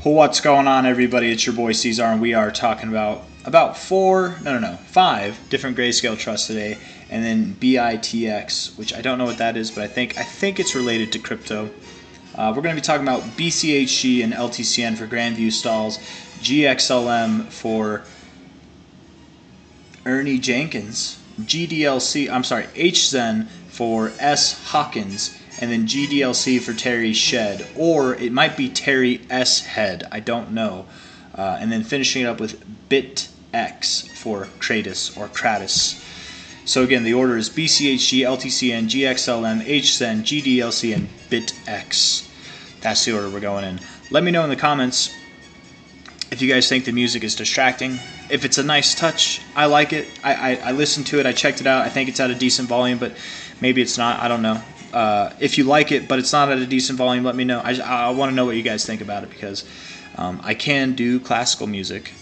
What's going on, everybody? It's your boy C-Zar, and we are talking about five different Grayscale trusts today, and then BITX, which I don't know what that is, but I think it's related to crypto. We're going to be talking about BCHG and LTCN for Grandview stalls, GXLM for Ernie Jenkins, HZen for S. Hawkins, and then GDLC for Terry Shed, or it might be Terry S. Head, I don't know. And then finishing it up with BITX for Kratos or Kratos. So again, the order is BCHG, LTCN, GXLM, HZen, GDLC, and BITX. That's the order we're going in. Let me know in the comments if you guys think the music is distracting. If it's a nice touch, I like it. I listened to it, I checked it out. I think it's at a decent volume, but maybe it's not. I don't know. If you like it, but it's not at a decent volume, let me know. I want to know what you guys think about it, because I can do classical music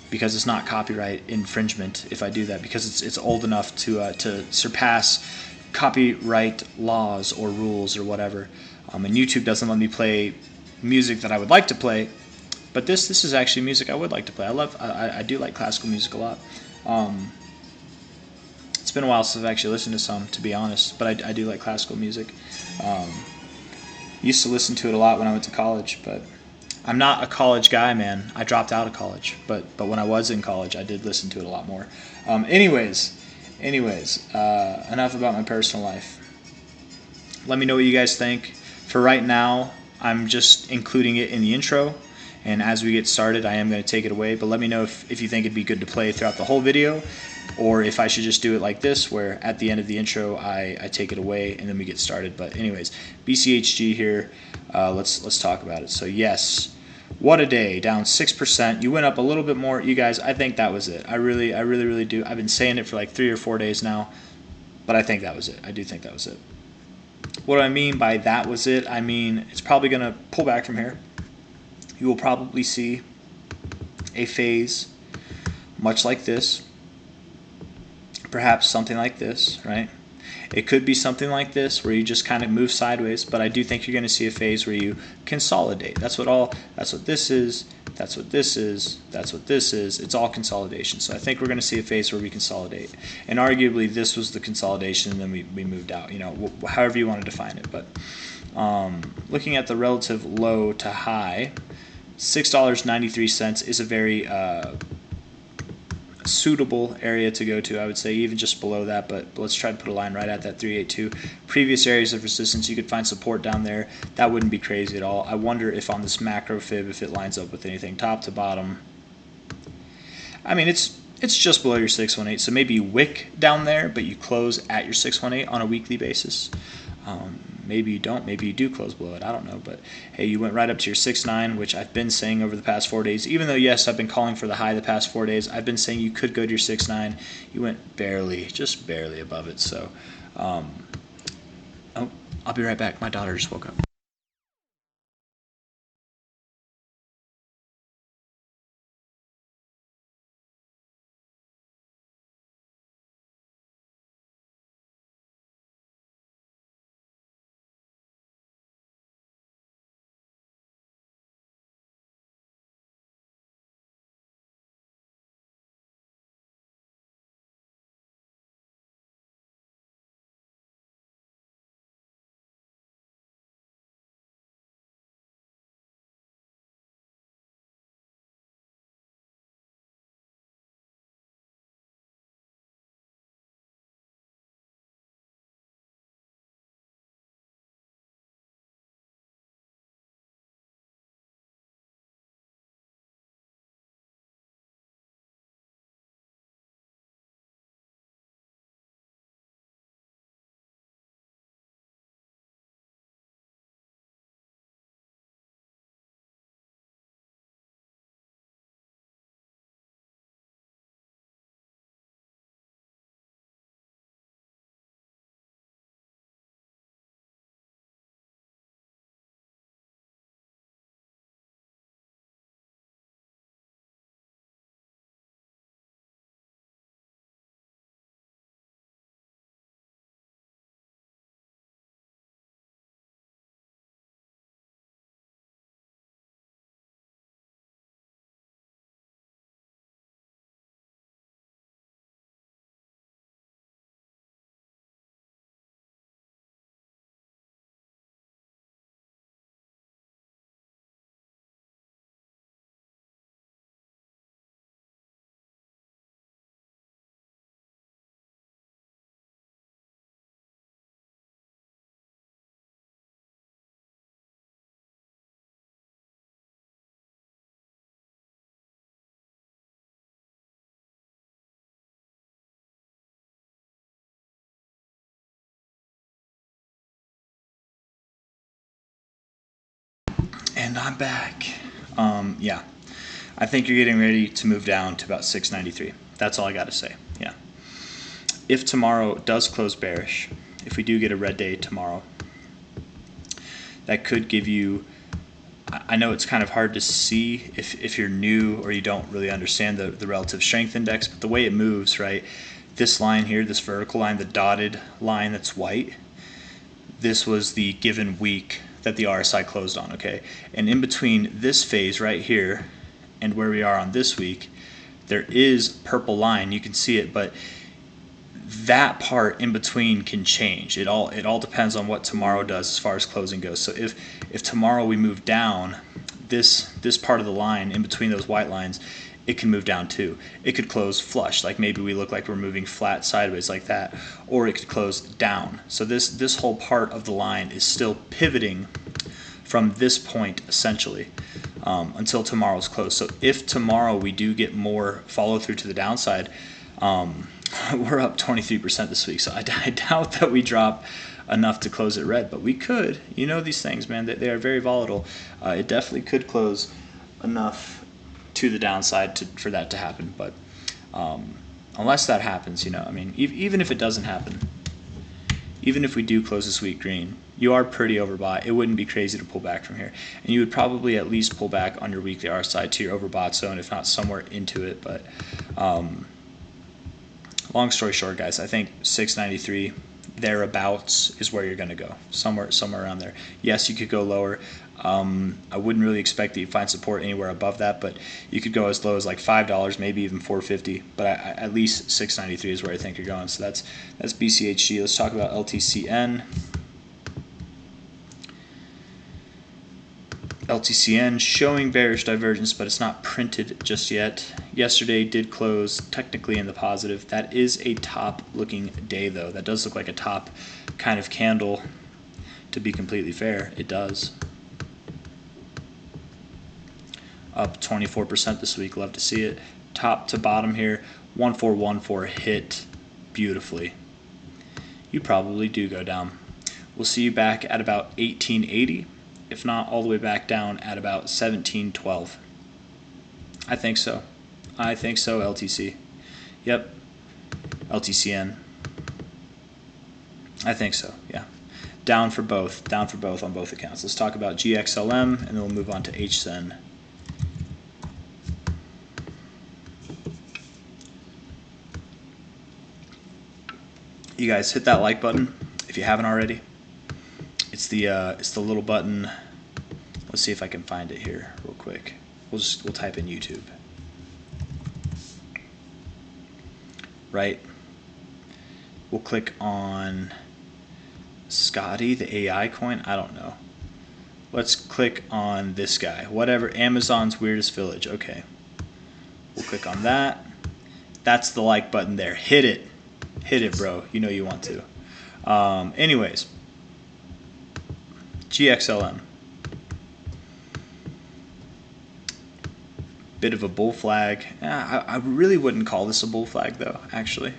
because it's not copyright infringement if I do that, because it's old enough to surpass copyright laws or rules or whatever. And YouTube doesn't let me play music that I would like to play. But this is actually music I would like to play. I do like classical music a lot. It's been a while since I've actually listened to some, to be honest, but I do like classical music. Used to listen to it a lot when I went to college, but I'm not a college guy, man. I dropped out of college, but when I was in college, I did listen to it a lot more. Anyways, enough about my personal life. Let me know what you guys think. For right now, I'm just including it in the intro. And as we get started, I am going to take it away. But let me know if you think it'd be good to play throughout the whole video, or if I should just do it like this, where at the end of the intro, I take it away and then we get started. But anyways, BCHG here. Let's talk about it. So yes, what a day, down 6%. You went up a little bit more. You guys, I think that was it. I really do. I've been saying it for like 3 or 4 days now, but I think that was it. I do think that was it. What do I mean by that was it? I mean, it's probably going to pull back from here. You will probably see a phase much like this, perhaps something like this, right? It could be something like this where you just kind of move sideways, but I do think you're going to see a phase where you consolidate. That's what this is, that's what this is, that's what this is. It's all consolidation. So I think we're going to see a phase where we consolidate. And arguably this was the consolidation, and then we moved out, however you want to define it. But looking at the relative low to high, $6.93 is a very suitable area to go to, I would say, even just below that, but let's try to put a line right at that 382. Previous areas of resistance, you could find support down there. That wouldn't be crazy at all. I wonder if on this macro fib, if it lines up with anything top to bottom. I mean, it's just below your 618, so maybe you wick down there, but you close at your 618 on a weekly basis. Maybe you don't. Maybe you do close below it. I don't know. But, hey, you went right up to your 6.9, which I've been saying over the past 4 days. Even though, yes, I've been calling for the high the past 4 days, I've been saying you could go to your 6.9. You went barely, just barely above it. So, I'll be right back. My daughter just woke up. And I'm back. Yeah, I think you're getting ready to move down to about 693. That's all I got to say. Yeah. If tomorrow does close bearish, if we do get a red day tomorrow, that could give you, I know it's kind of hard to see if you're new or you don't really understand the relative strength index, but the way it moves, right? This line here, this vertical line, the dotted line that's white, this was the given week that the RSI closed on, okay? And in between this phase right here and where we are on this week, there is purple line, you can see it, but that part in between can change. It all depends on what tomorrow does as far as closing goes. So if tomorrow we move down, this part of the line in between those white lines, it can move down too. It could close flush, like maybe we look like we're moving flat sideways like that, or it could close down. So this whole part of the line is still pivoting from this point essentially until tomorrow's close. So if tomorrow we do get more follow through to the downside, we're up 23% this week, so I doubt that we drop enough to close it red, but we could. You know these things, man, they are very volatile. It definitely could close enough to the downside for that to happen, but unless that happens, you know, I mean, even if it doesn't happen, even if we do close this week green, you are pretty overbought. It wouldn't be crazy to pull back from here, and you would probably at least pull back on your weekly RSI to your overbought zone, if not somewhere into it, but long story short, guys, I think 693 thereabouts is where you're going to go, somewhere around there. Yes, you could go lower. I wouldn't really expect that you find support anywhere above that, but you could go as low as like $5, maybe even $4.50. But at least 693 is where I think you're going. So that's BCHG. Let's talk about LTCN. LTCN showing bearish divergence, but it's not printed just yet. Yesterday did close technically in the positive. That is a top looking day though. That does look like a top kind of candle, to be completely fair. It does. Up 24% this week. Love to see it. Top to bottom here, 1414 hit beautifully. You probably do go down. We'll see you back at about 1880. If not all the way back down at about 1712. I think so. I think so, LTC. Yep. LTCN. I think so, yeah. Down for both on both accounts. Let's talk about GXLM, and then we'll move on to HSEN. You guys hit that like button if you haven't already. It's the little button. Let's see if I can find it here real quick. We'll type in YouTube. Right. We'll click on Scotty, the AI coin. I don't know. Let's click on this guy. Whatever. Amazon's weirdest village. Okay. We'll click on that. That's the like button there. Hit it. Hit it, bro. You know you want to. Anyways. GXLM. Bit of a bull flag. I really wouldn't call this a bull flag though, actually.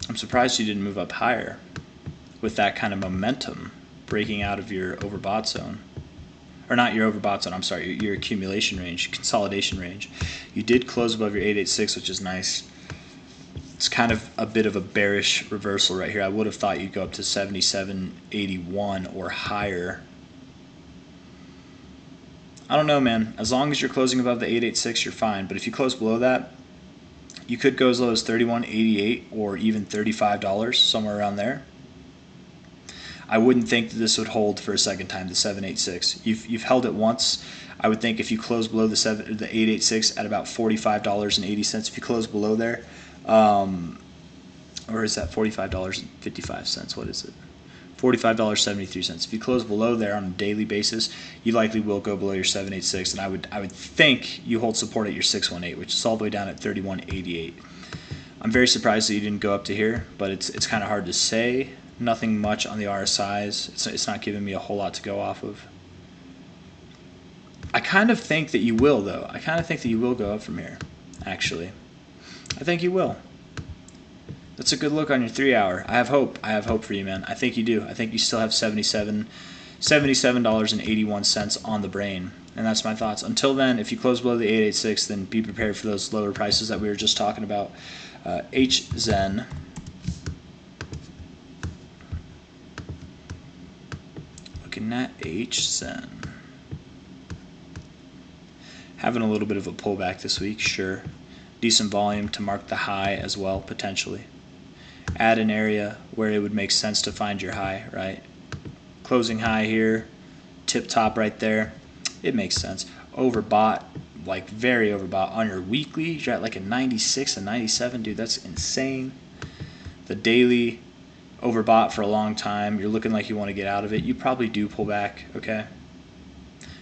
I'm surprised you didn't move up higher with that kind of momentum breaking out of your overbought zone. Or not your overbought zone, I'm sorry, your accumulation range, consolidation range. You did close above your 886, which is nice. It's kind of a bit of a bearish reversal right here. I would have thought you'd go up to 77.81 or higher. I don't know, man. As long as you're closing above the 886, you're fine. But if you close below that, you could go as low as $31.88 or even $35, somewhere around there. I wouldn't think that this would hold for a second time, the 786. You've held it once. I would think if you close below the 886 at about $45.80, if you close below there, or is that $45.55? What is it? $45.73. If you close below there on a daily basis, you likely will go below your 786, and I would think you hold support at your 618, which is all the way down at 31.88. I'm very surprised that you didn't go up to here, but it's kind of hard to say. Nothing much on the RSIs. It's not giving me a whole lot to go off of. I kind of think that you will, though. I kind of think that you will go up from here, actually. I think you will. That's a good look on your 3 hour. I have hope. I have hope for you, man. I think you do. I think you still have $77.81 on the brain. And that's my thoughts. Until then, if you close below the 886, then be prepared for those lower prices that we were just talking about. HZen. Looking at HZen. Having a little bit of a pullback this week, sure. Decent volume to mark the high as well, potentially. Add an area where it would make sense to find your high, right? Closing high here, tip top right there. It makes sense. Overbought, like very overbought. On your weekly, you're at like a 96, a 97. Dude, that's insane. The daily, overbought for a long time. You're looking like you want to get out of it. You probably do pull back, okay?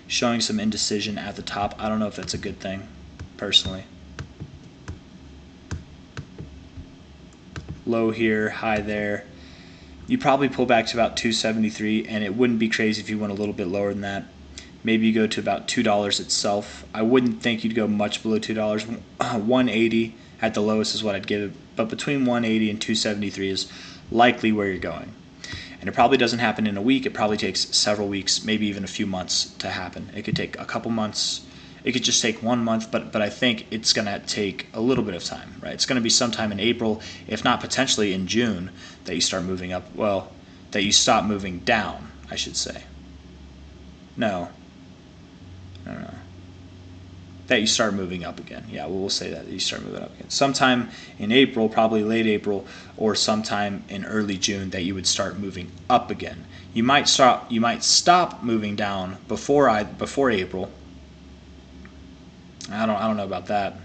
Showing some indecision at the top. I don't know if that's a good thing, personally. Low here, high there. You probably pull back to about 273, and it wouldn't be crazy if you went a little bit lower than that. Maybe you go to about $2 itself. I wouldn't think you'd go much below $2. 180 at the lowest is what I'd give it, but between 180 and 273 is likely where you're going. And it probably doesn't happen in a week. It probably takes several weeks, maybe even a few months to happen. It could take a couple months. It could just take 1 month, but I think it's going to take a little bit of time, right? It's going to be sometime in April, if not potentially in June, that you start moving up. Well, that you stop moving down, I should say. No. That you start moving up again. Yeah, we'll say that you start moving up again. Sometime in April, probably late April, or sometime in early June, that you would start moving up again. You might stop moving down before April. I don't know about that.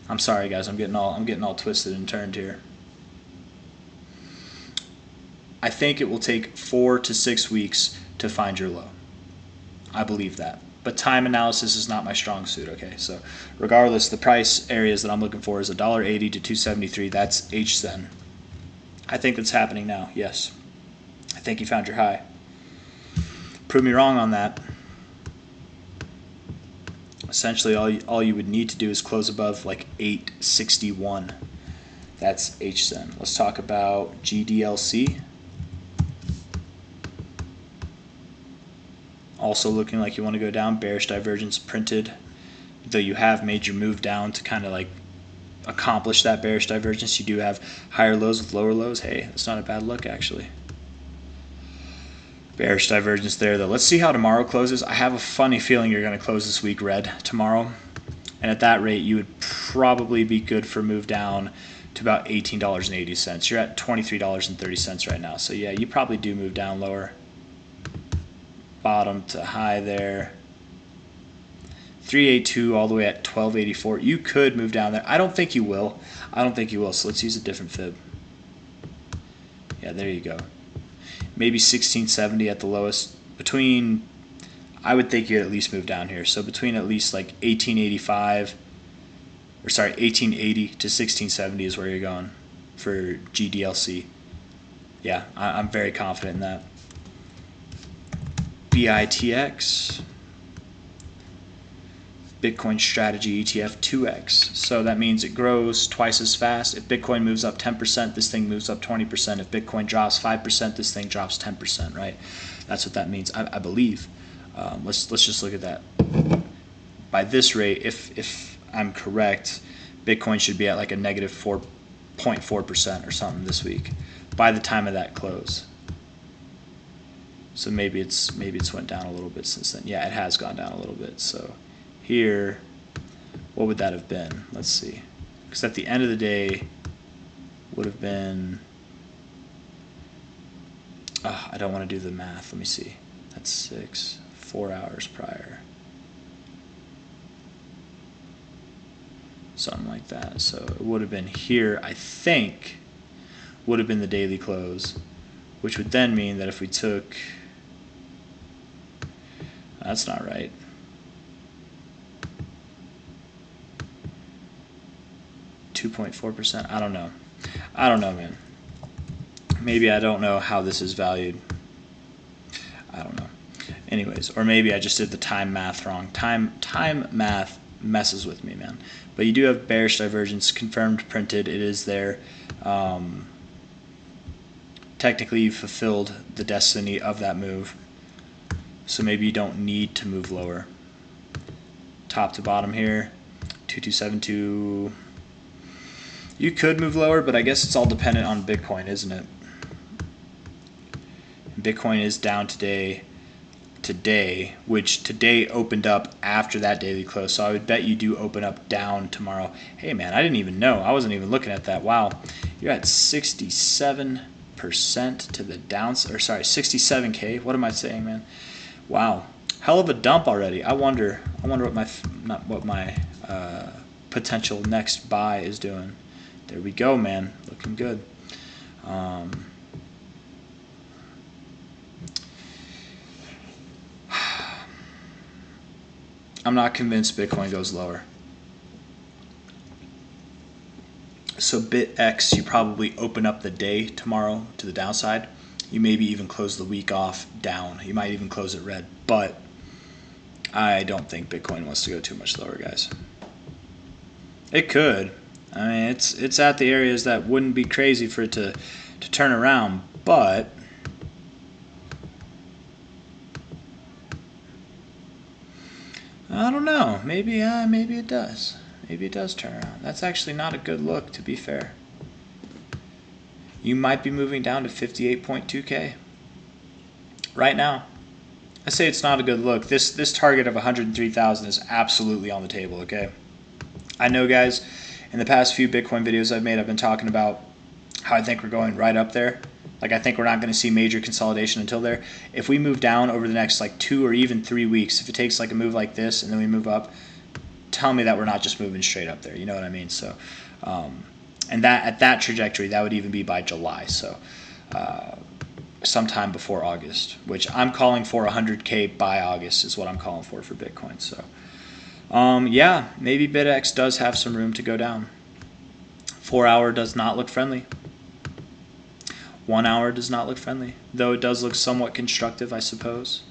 I'm sorry, guys. I'm getting all twisted and turned here. I think it will take 4 to 6 weeks to find your low. I believe that. But time analysis is not my strong suit, okay? So regardless, the price areas that I'm looking for is $1.80 to $2.73. That's HZen. I think that's happening now, yes. I think you found your high. Prove me wrong on that. Essentially, all you would need to do is close above like 861. That's HZen. Let's talk about GDLC. Also looking like you want to go down. Bearish divergence printed. Though you have made your move down to kind of like accomplish that bearish divergence, you do have higher lows with lower lows. Hey, that's not a bad look, actually. Bearish divergence there, though. Let's see how tomorrow closes. I have a funny feeling you're going to close this week red tomorrow. And at that rate, you would probably be good for a move down to about $18.80. You're at $23.30 right now. So, yeah, you probably do move down lower. Bottom to high there. 382 all the way at 1284. You could move down there. I don't think you will. So let's use a different fib. Yeah, there you go. Maybe 1670 at the lowest. I would think you'd at least move down here. So between at least like 1880 to 1670 is where you're going for GDLC. Yeah, I'm very confident in that. BITX. Bitcoin Strategy ETF 2x. So that means it grows twice as fast. If Bitcoin moves up 10%, this thing moves up 20%. If Bitcoin drops 5%, this thing drops 10%, right? That's what that means, I believe. Let's just look at that. By this rate, if I'm correct, Bitcoin should be at like a negative 4.4% or something this week by the time of that close. So maybe it's went down a little bit since then. Yeah, it has gone down a little bit. So here, what would that have been? Let's see. Because at the end of the day, would have been, I don't want to do the math. Let me see. That's 4 hours prior. Something like that. So it would have been here, I think, would have been the daily close, which would then mean that if we took, that's not right. .4%. I don't know, man. Maybe I don't know how this is valued. I don't know. Anyways, or maybe I just did the time math wrong. Time math messes with me, man. But you do have bearish divergence confirmed, printed. It is there. Technically, you fulfilled the destiny of that move. So maybe you don't need to move lower. Top to bottom here, 2272. You could move lower, but I guess it's all dependent on Bitcoin, isn't it? Bitcoin is down today, which today opened up after that daily close. So I would bet you do open up down tomorrow. Hey man, I didn't even know. I wasn't even looking at that. Wow, you're at 67% to the downside, or sorry, 67K. What am I saying, man? Wow, hell of a dump already. I wonder what my potential next buy is doing. There we go, man. Looking good. I'm not convinced Bitcoin goes lower. So BITX, you probably open up the day tomorrow to the downside. You maybe even close the week off down. You might even close it red. But I don't think Bitcoin wants to go too much lower, guys. It could. I mean, it's at the areas that wouldn't be crazy for it to turn around, but I don't know. Maybe it does. Maybe it does turn around. That's actually not a good look, to be fair. You might be moving down to 58.2K right now. I say it's not a good look. This target of 103,000 is absolutely on the table, okay? I know, guys, in the past few Bitcoin videos I've made, I've been talking about how I think we're going right up there. Like, I think we're not going to see major consolidation until there. If we move down over the next, like, 2 or even 3 weeks, if it takes, like, a move like this and then we move up, tell me that we're not just moving straight up there. You know what I mean? So, and that at that trajectory, that would even be by July. So, sometime before August, which I'm calling for 100K by August is what I'm calling for Bitcoin. So, yeah, maybe BitX does have some room to go down. 4 hour does not look friendly. 1 hour does not look friendly, though it does look somewhat constructive, I suppose.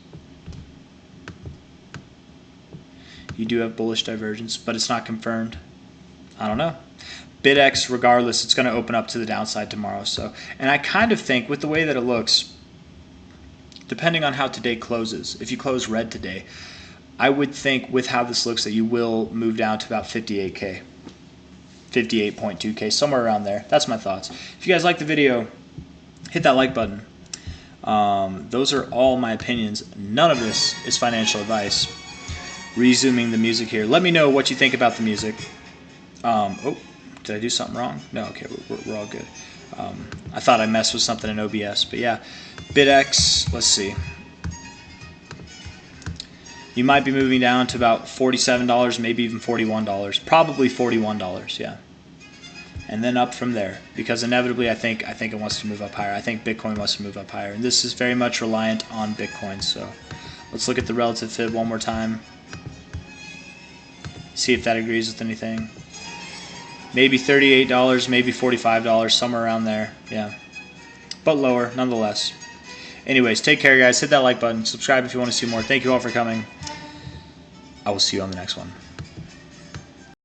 You do have bullish divergence, but it's not confirmed. I don't know. BitX, regardless, it's going to open up to the downside tomorrow. So, and I kind of think with the way that it looks, depending on how today closes, if you close red today, I would think with how this looks that you will move down to about 58K, 58.2K, somewhere around there. That's my thoughts. If you guys like the video, hit that like button. Those are all my opinions. None of this is financial advice. Resuming the music here. Let me know what you think about the music. Oh, did I do something wrong? No, okay, we're all good. I thought I messed with something in OBS, but yeah. BitX, let's see. You might be moving down to about $47, maybe even $41. Probably $41, yeah. And then up from there, because inevitably I think it wants to move up higher. I think Bitcoin wants to move up higher, and this is very much reliant on Bitcoin. So let's look at the relative fib one more time. See if that agrees with anything. Maybe $38, maybe $45, somewhere around there. Yeah, but lower nonetheless. Anyways, take care, guys. Hit that like button. Subscribe if you want to see more. Thank you all for coming. I will see you on the next one.